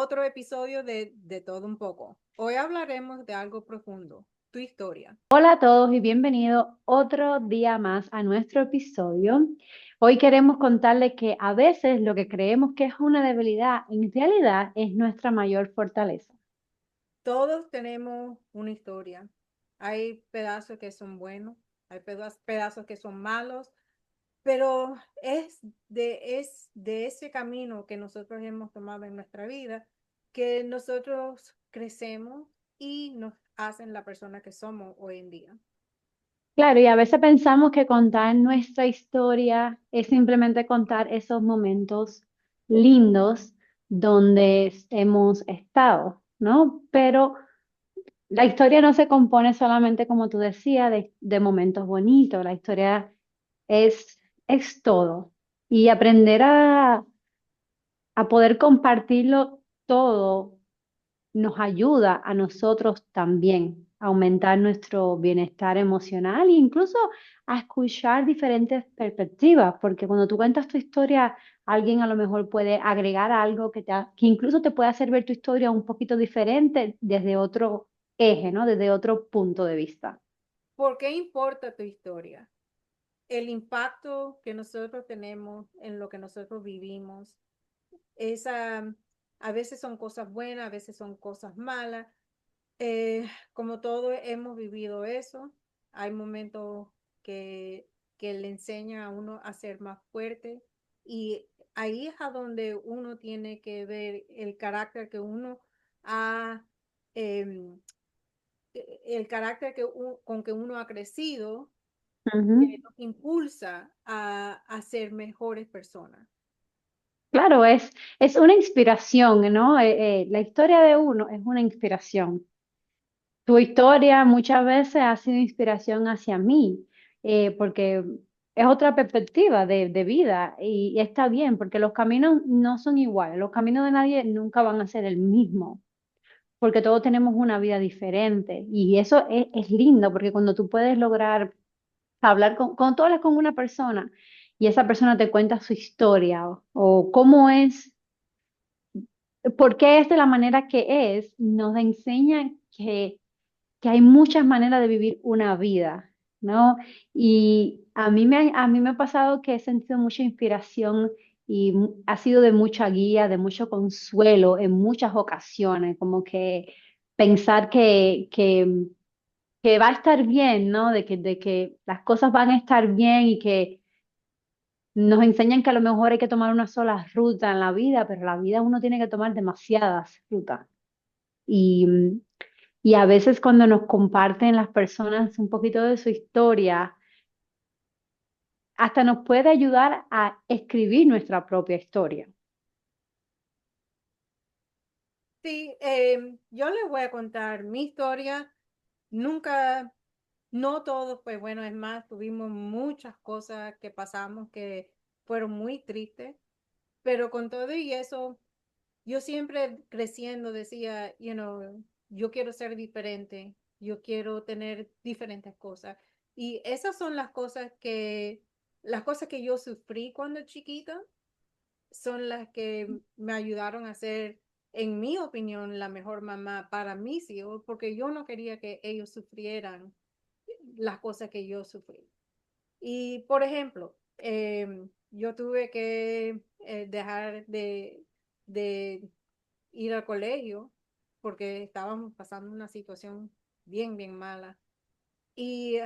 otro episodio de Todo un poco. Hoy hablaremos de algo profundo, tu historia. Hola a todos y bienvenidos otro día más a nuestro episodio. Hoy queremos contarles que a veces lo que creemos que es una debilidad, en realidad es nuestra mayor fortaleza. Todos tenemos una historia. Hay pedazos que son buenos, hay pedazos que son malos, pero es de ese camino que nosotros hemos tomado en nuestra vida que nosotros crecemos y nos hacen la persona que somos hoy en día. Claro, y a veces pensamos que contar nuestra historia es simplemente contar esos momentos lindos donde hemos estado, ¿no? Pero la historia no se compone solamente, como tú decías, de momentos bonitos. La historia es todo. Y aprender a poder compartirlo todo nos ayuda a nosotros también a aumentar nuestro bienestar emocional e incluso a escuchar diferentes perspectivas, porque cuando tú cuentas tu historia, alguien a lo mejor puede agregar algo que incluso te puede hacer ver tu historia un poquito diferente desde otro eje, ¿no? Desde otro punto de vista. ¿Por qué importa tu historia? El impacto que nosotros tenemos en lo que nosotros vivimos. Esa, a veces son cosas buenas, a veces son cosas malas. Como todos hemos vivido eso, hay momentos que, que le enseñan a uno a ser más fuerte y ahí es a donde uno tiene que ver el carácter que uno ha, em, el carácter con que uno ha crecido, Ujú. nos impulsa a ser mejores personas. Claro, es una inspiración, ¿no? La historia de uno es una inspiración. Tu historia muchas veces ha sido inspiración hacia mí, porque es otra perspectiva de vida y está bien, porque los caminos no son iguales, los caminos de nadie nunca van a ser el mismo, porque todos tenemos una vida diferente y eso es lindo, porque cuando tú puedes lograr hablar cuando tú hablas con una persona y esa persona te cuenta su historia o cómo es, por qué es de la manera que es, nos enseña que hay muchas maneras de vivir una vida, ¿no? Y a mí me ha pasado que he sentido mucha inspiración y ha sido de mucha guía, de mucho consuelo en muchas ocasiones, como que pensar que va a estar bien, ¿no? De que las cosas van a estar bien y que nos enseñan que a lo mejor hay que tomar una sola ruta en la vida, pero la vida uno tiene que tomar demasiadas rutas. Y, y a veces cuando nos comparten las personas un poquito de su historia, hasta nos puede ayudar a escribir nuestra propia historia. Sí, yo les voy a contar mi historia. Nunca, no todo fue bueno, es más, tuvimos muchas cosas que pasamos que fueron muy tristes, pero con todo y eso, yo siempre creciendo decía, yo quiero ser diferente, yo quiero tener diferentes cosas. Y esas son las cosas que yo sufrí cuando chiquita, son las que me ayudaron a ser, en mi opinión, la mejor mamá para mis hijos, porque yo no quería que ellos sufrieran las cosas que yo sufrí. Y, por ejemplo, yo tuve que dejar de ir al colegio porque estábamos pasando una situación bien, bien mala. Y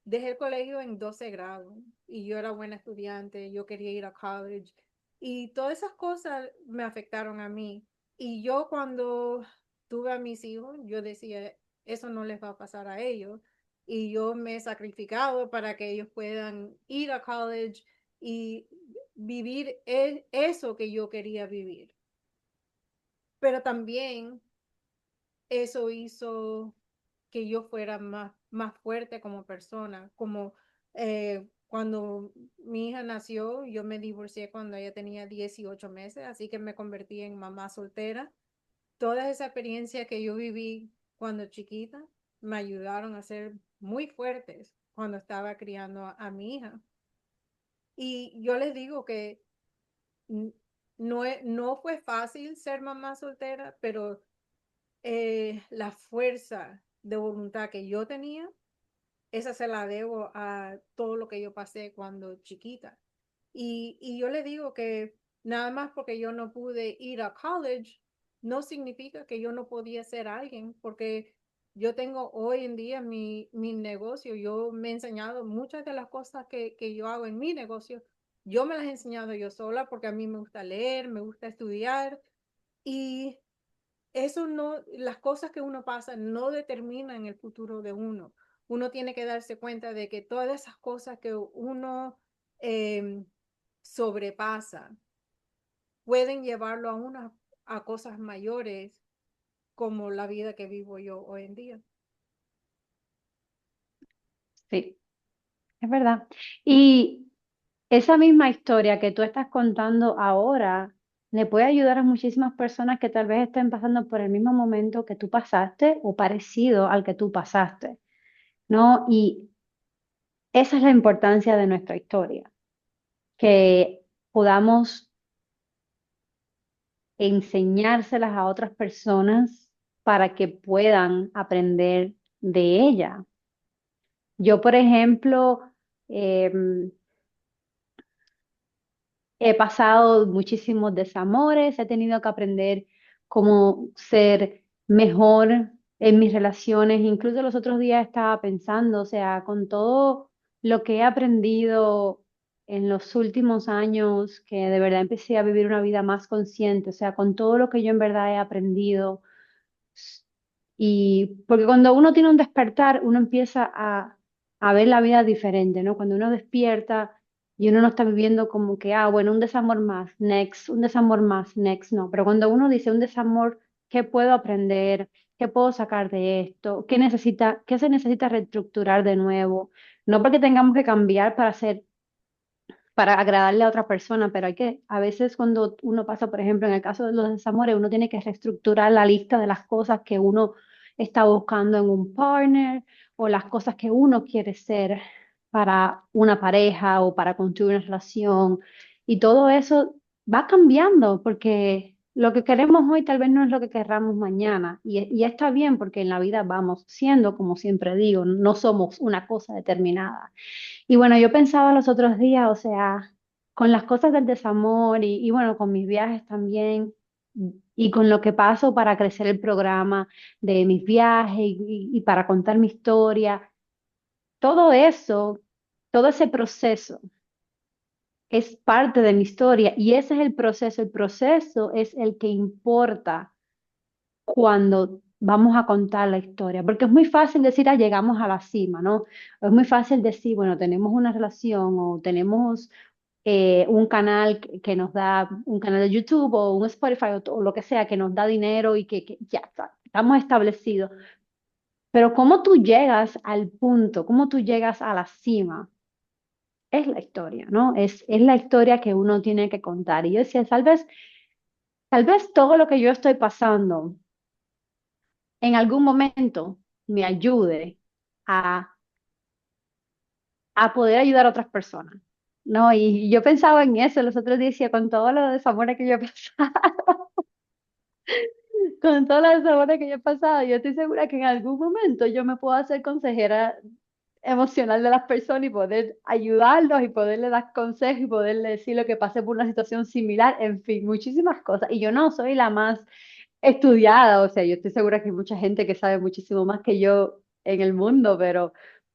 dejé el colegio en 12 grados y yo era buena estudiante, yo quería ir a college y todas esas cosas me afectaron a mí. Y yo cuando tuve a mis hijos, yo decía, eso no les va a pasar a ellos. Y yo me he sacrificado para que ellos puedan ir a college y vivir eso que yo quería vivir. Pero también eso hizo que yo fuera más fuerte como persona, como cuando mi hija nació, yo me divorcié cuando ella tenía 18 meses, así que me convertí en mamá soltera. Toda esa experiencia que yo viví cuando chiquita me ayudaron a ser muy fuertes cuando estaba criando a mi hija. Y yo les digo que no fue fácil ser mamá soltera, pero la fuerza de voluntad que yo tenía, esa se la debo a todo lo que yo pasé cuando chiquita. Y yo le digo que nada más porque yo no pude ir a college, no significa que yo no podía ser alguien, porque yo tengo hoy en día mi negocio. Yo me he enseñado muchas de las cosas que yo hago en mi negocio. Yo me las he enseñado yo sola porque a mí me gusta leer, me gusta estudiar y eso no, las cosas que uno pasa no determinan el futuro de uno. Uno tiene que darse cuenta de que todas esas cosas que uno eh, sobrepasa pueden llevarlo a uno a cosas mayores como la vida que vivo yo hoy en día. Sí, es verdad. Y esa misma historia que tú estás contando ahora le puede ayudar a muchísimas personas que tal vez estén pasando por el mismo momento que tú pasaste o parecido al que tú pasaste, ¿no? Y esa es la importancia de nuestra historia, que podamos enseñárselas a otras personas para que puedan aprender de ella. Yo, por ejemplo, em, he pasado muchísimos desamores, he tenido que aprender cómo ser mejor en mis relaciones. Incluso los otros días estaba pensando, o sea, con todo lo que he aprendido en los últimos años, que de verdad empecé a vivir una vida más consciente, o sea, con todo lo que yo en verdad he aprendido. Y porque cuando uno tiene un despertar, uno empieza a ver la vida diferente, ¿no? Cuando uno despierta y uno no está viviendo como que, ah, bueno, un desamor más, next, un desamor más, next, no. Pero cuando uno dice un desamor, ¿qué puedo aprender? ¿Qué puedo sacar de esto? ¿Qué se necesita reestructurar de nuevo? No porque tengamos que cambiar para agradarle a otra persona, pero hay que, a veces cuando uno pasa, por ejemplo, en el caso de los desamores, uno tiene que reestructurar la lista de las cosas que uno está buscando en un partner o las cosas que uno quiere ser para una pareja o para construir una relación. Y todo eso va cambiando porque lo que queremos hoy tal vez no es lo que querramos mañana. Y está bien porque en la vida vamos siendo, como siempre digo, no somos una cosa determinada. Y bueno, yo pensaba los otros días, o sea, con las cosas del desamor y bueno, con mis viajes también y con lo que paso para crecer el programa de mis viajes y para contar mi historia, todo eso, todo ese proceso es parte de mi historia y ese es el proceso es el que importa cuando vamos a contar la historia, porque es muy fácil decir, ah, llegamos a la cima, ¿no? Es muy fácil decir, bueno, tenemos una relación o tenemos un canal que nos da, un canal de YouTube o un Spotify o lo que sea, que nos da dinero y que ya está, estamos establecidos. Pero cómo tú llegas al punto, cómo tú llegas a la cima, es la historia, ¿no? Es la historia que uno tiene que contar. Y yo decía, tal vez todo lo que yo estoy pasando en algún momento me ayude a, a poder ayudar a otras personas, ¿no? Y yo pensaba en eso los otros días, decía, con todo lo desamores que yo he pasado, con todos los desamores que yo he pasado, yo estoy segura que en algún momento yo me puedo hacer consejera emocional de las personas y poder ayudarlos y poderles dar consejos y poderles decir lo que pasé por una situación similar, en fin, muchísimas cosas. Y yo no soy la más estudiada, o sea, yo estoy segura que hay mucha gente que sabe muchísimo más que yo en el mundo,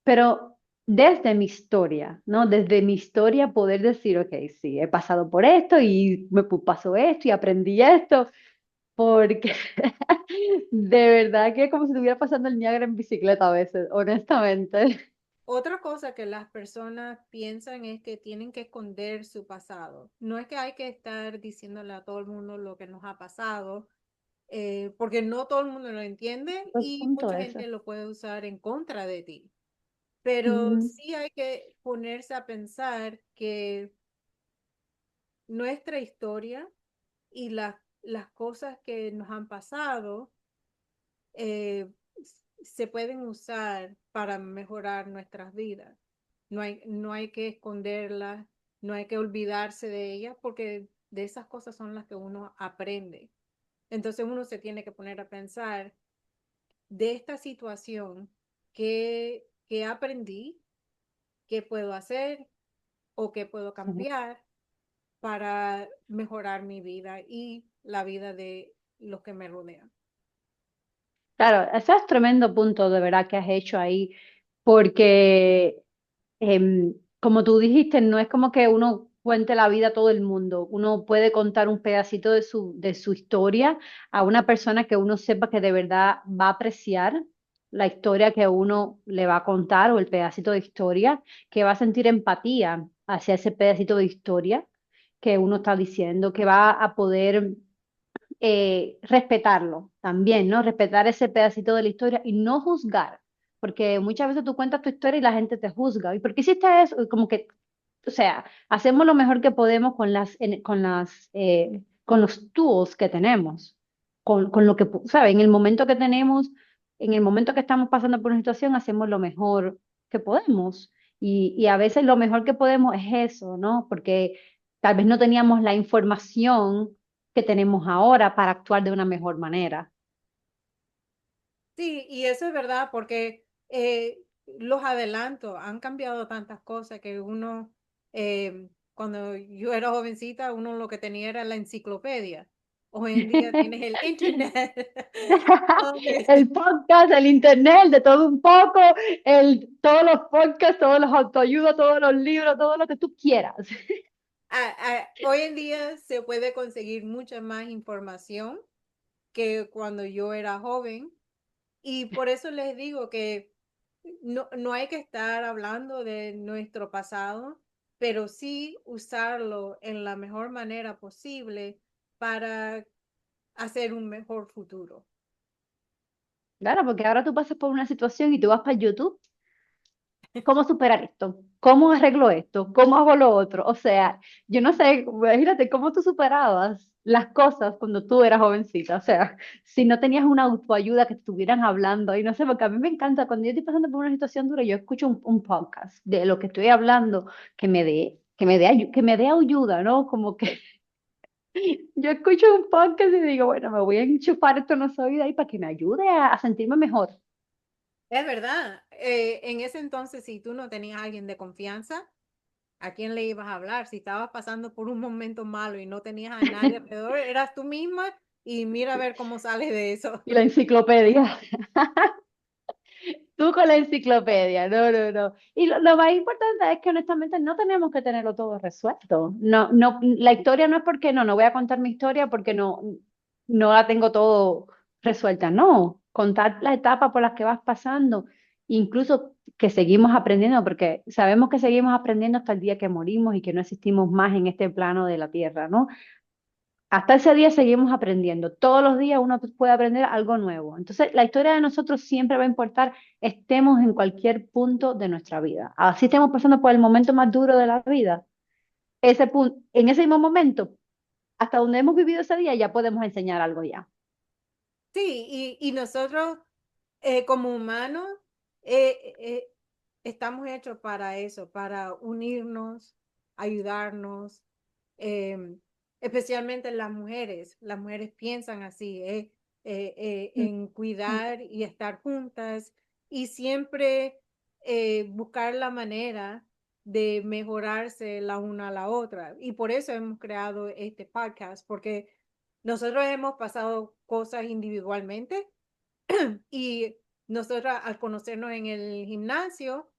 pero desde mi historia, ¿no? Desde mi historia poder decir, ok, sí, he pasado por esto y pasó esto y aprendí esto, porque de verdad que es como si estuviera pasando el Niágara en bicicleta a veces, honestamente. Otra cosa que las personas piensan es que tienen que esconder su pasado. No es que hay que estar diciéndole a todo el mundo lo que nos ha pasado, porque no todo el mundo lo entiende Buen y punto mucha eso. gente lo puede usar en contra de ti. Pero Ujú. sí hay que ponerse a pensar que nuestra historia y las cosas que nos han pasado eh, se pueden usar para mejorar nuestras vidas. No hay que esconderlas, no hay que olvidarse de ellas, porque de esas cosas son las que uno aprende. Entonces uno se tiene que poner a pensar de esta situación, qué aprendí, qué puedo hacer o qué puedo Ujú. cambiar para mejorar mi vida y la vida de los que me rodean. Claro, ese es tremendo punto de verdad que has hecho ahí, porque como tú dijiste, no es como que uno cuente la vida a todo el mundo. Uno puede contar un pedacito de su historia a una persona que uno sepa que de verdad va a apreciar la historia que uno le va a contar o el pedacito de historia, que va a sentir empatía hacia ese pedacito de historia que uno está diciendo, que va a poder respetarlo también, ¿no? Respetar ese pedacito de la historia y no juzgar, porque muchas veces tú cuentas tu historia y la gente te juzga. ¿Y por qué hiciste eso? Y como que, o sea, hacemos lo mejor que podemos con con los tools que tenemos, con lo que, ¿sabes? En el momento que tenemos, en el momento que estamos pasando por una situación, hacemos lo mejor que podemos. Y a veces lo mejor que podemos es eso, ¿no? Porque tal vez no teníamos la información que tenemos ahora para actuar de una mejor manera. Sí, y eso es verdad porque los adelantos han cambiado tantas cosas que uno, cuando yo era jovencita, uno lo que tenía era la enciclopedia. Hoy en día tienes el internet. donde- El podcast, el internet, de todo un poco, todos los podcasts, todos los autoayudas, todos los libros, todo lo que tú quieras. Hoy en día se puede conseguir mucha más información que cuando yo era joven. Y por eso les digo que no hay que estar hablando de nuestro pasado, pero sí usarlo en la mejor manera posible para hacer un mejor futuro. Claro, porque ahora tú pasas por una situación y tú vas para YouTube. ¿Cómo superar esto? ¿Cómo arreglo esto? ¿Cómo hago lo otro? O sea, yo no sé, imagínate cómo tú superabas las cosas cuando tú eras jovencita. O sea, si no tenías una autoayuda que te estuvieran hablando, y no sé, porque a mí me encanta, cuando yo estoy pasando por una situación dura, yo escucho un podcast de lo que estoy hablando que me dé ayuda, ¿no? Como que yo escucho un podcast y digo, bueno, me voy a enchufar esto en los oídos ahí para que me ayude a sentirme mejor. Es verdad, en ese entonces, si tú no tenías a alguien de confianza, ¿a quién le ibas a hablar? Si estabas pasando por un momento malo y no tenías a nadie alrededor, eras tú misma y mira a ver cómo sales de eso. Y la enciclopedia. Tú con la enciclopedia, no, no, no. Y lo más importante es que honestamente no tenemos que tenerlo todo resuelto. No, no, la historia no es porque no voy a contar mi historia porque no la tengo todo resuelta. No, contar las etapas por las que vas pasando, incluso que seguimos aprendiendo, porque sabemos que seguimos aprendiendo hasta el día que morimos y que no existimos más en este plano de la tierra, ¿no? Hasta ese día seguimos aprendiendo. Todos los días uno puede aprender algo nuevo. Entonces, la historia de nosotros siempre va a importar, estemos en cualquier punto de nuestra vida. Así estemos pasando por el momento más duro de la vida. Ese punto, en ese mismo momento, hasta donde hemos vivido ese día, ya podemos enseñar algo ya. Sí, y nosotros como humanos estamos hechos para eso, para unirnos, ayudarnos, em, especialmente las mujeres. Las mujeres piensan así, en Mm. cuidar y estar juntas y siempre buscar la manera de mejorarse la una a la otra. Y por eso hemos creado este podcast, porque nosotros hemos pasado cosas individualmente y nosotros al conocernos en el gimnasio,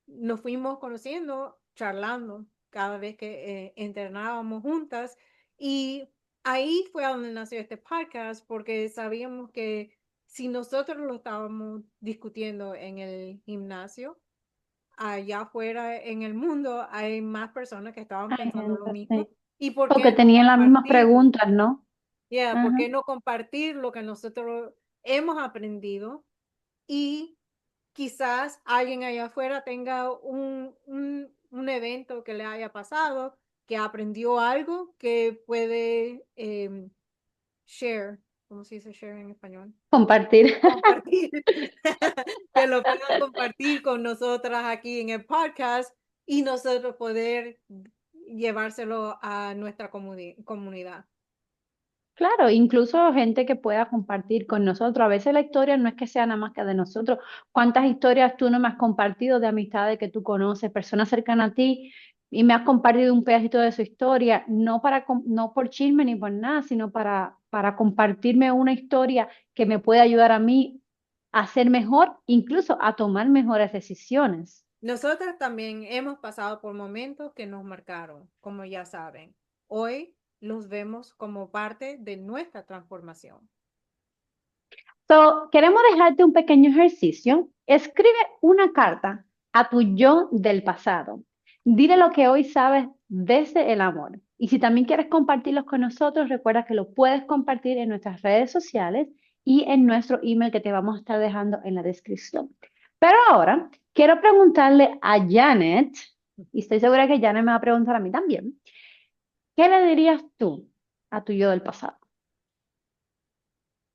nos fuimos conociendo, charlando cada vez que entrenábamos juntas. Y ahí fue a donde nació este podcast, porque sabíamos que si nosotros lo estábamos discutiendo en el gimnasio, allá afuera en el mundo hay más personas que estaban Ay, pensando lo gente, mismo. sí. ¿Y por Porque qué no tenían las mismas compartirlo? preguntas, ¿no? Yeah, ¿por Ajá. qué no compartir lo que nosotros hemos aprendido? Y quizás alguien allá afuera tenga un evento que le haya pasado, que aprendió algo que puede share, ¿cómo se dice share en español? Compartir. Compartir, que lo puedan compartir con nosotras aquí en el podcast y nosotros poder llevárselo a nuestra comunidad. Claro, incluso gente que pueda compartir con nosotros. A veces la historia no es que sea nada más que de nosotros. ¿Cuántas historias tú no me has compartido de amistades que tú conoces, personas cercanas a ti, y me has compartido un pedacito de su historia? No no por chisme ni por nada, sino para compartirme una historia que me puede ayudar a mí a ser mejor, incluso a tomar mejores decisiones. Nosotras también hemos pasado por momentos que nos marcaron, como ya saben. Hoy los vemos como parte de nuestra transformación. So, queremos dejarte un pequeño ejercicio. Escribe una carta a tu yo del pasado. Dile lo que hoy sabes desde el amor. Y si también quieres compartirlos con nosotros, recuerda que lo puedes compartir en nuestras redes sociales y en nuestro email que te vamos a estar dejando en la descripción. Pero ahora quiero preguntarle a Janet, y estoy segura que Janet me va a preguntar a mí también, ¿qué le dirías tú a tu yo del pasado?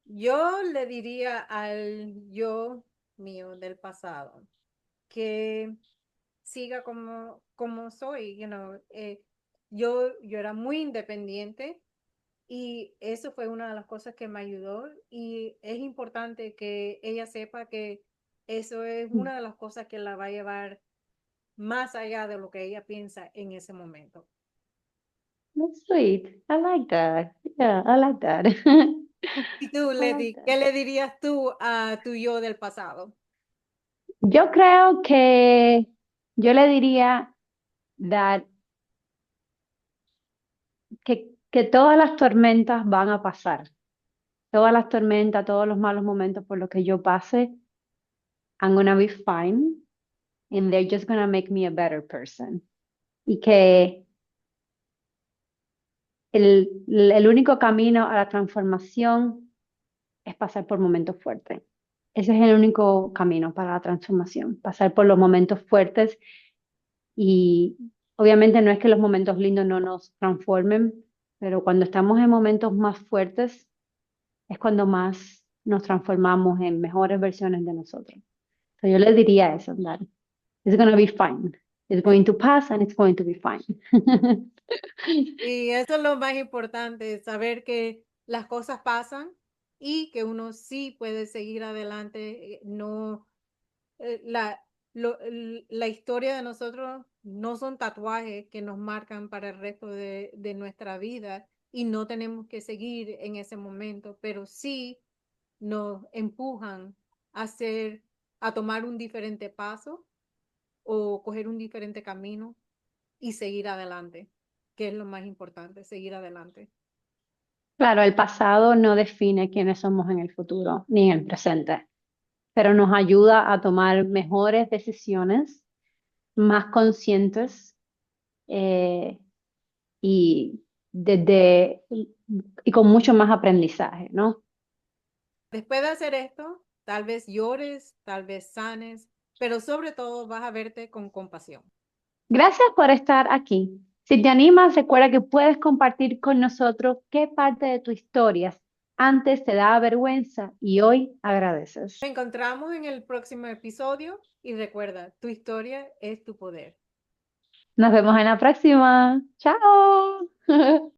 Yo le diría al yo mío del pasado que siga como soy, yo era muy independiente y eso fue una de las cosas que me ayudó y es importante que ella sepa que eso es una de las cosas que la va a llevar más allá de lo que ella piensa en ese momento. That's sweet. I like that. Yeah, I like that. Y tú, I like Leti, that. ¿qué le dirías tú a tu yo del pasado? Yo creo que yo le diría that, que todas las tormentas van a pasar. Todas las tormentas, todos los malos momentos por los que yo pase, I'm gonna be fine and they're just gonna make me a better person. Y que el único camino a la transformación es pasar por momentos fuertes. Ese es el único camino para la transformación, pasar por los momentos fuertes. Y obviamente no es que los momentos lindos no nos transformen, pero cuando estamos en momentos más fuertes es cuando más nos transformamos en mejores versiones de nosotros. So yo les diría eso, that it's going to be fine. It's going to pass and it's going to be fine. Y eso es lo más importante, saber que las cosas pasan y que uno sí puede seguir adelante. No, la historia de nosotros no son tatuajes que nos marcan para el resto de nuestra vida y no tenemos que seguir en ese momento, pero sí nos empujan a hacer, a tomar un diferente paso o coger un diferente camino y seguir adelante, que es lo más importante, seguir adelante. Claro, el pasado no define quiénes somos en el futuro ni en el presente, pero nos ayuda a tomar mejores decisiones, más conscientes, eh, y, desde, y con mucho más aprendizaje, ¿no? Después de hacer esto, tal vez llores, tal vez sanes, pero sobre todo vas a verte con compasión. Gracias por estar aquí. Si te animas, recuerda que puedes compartir con nosotros qué parte de tu historia antes te daba vergüenza y hoy agradeces. Nos encontramos en el próximo episodio y recuerda, tu historia es tu poder. Nos vemos en la próxima. Chao.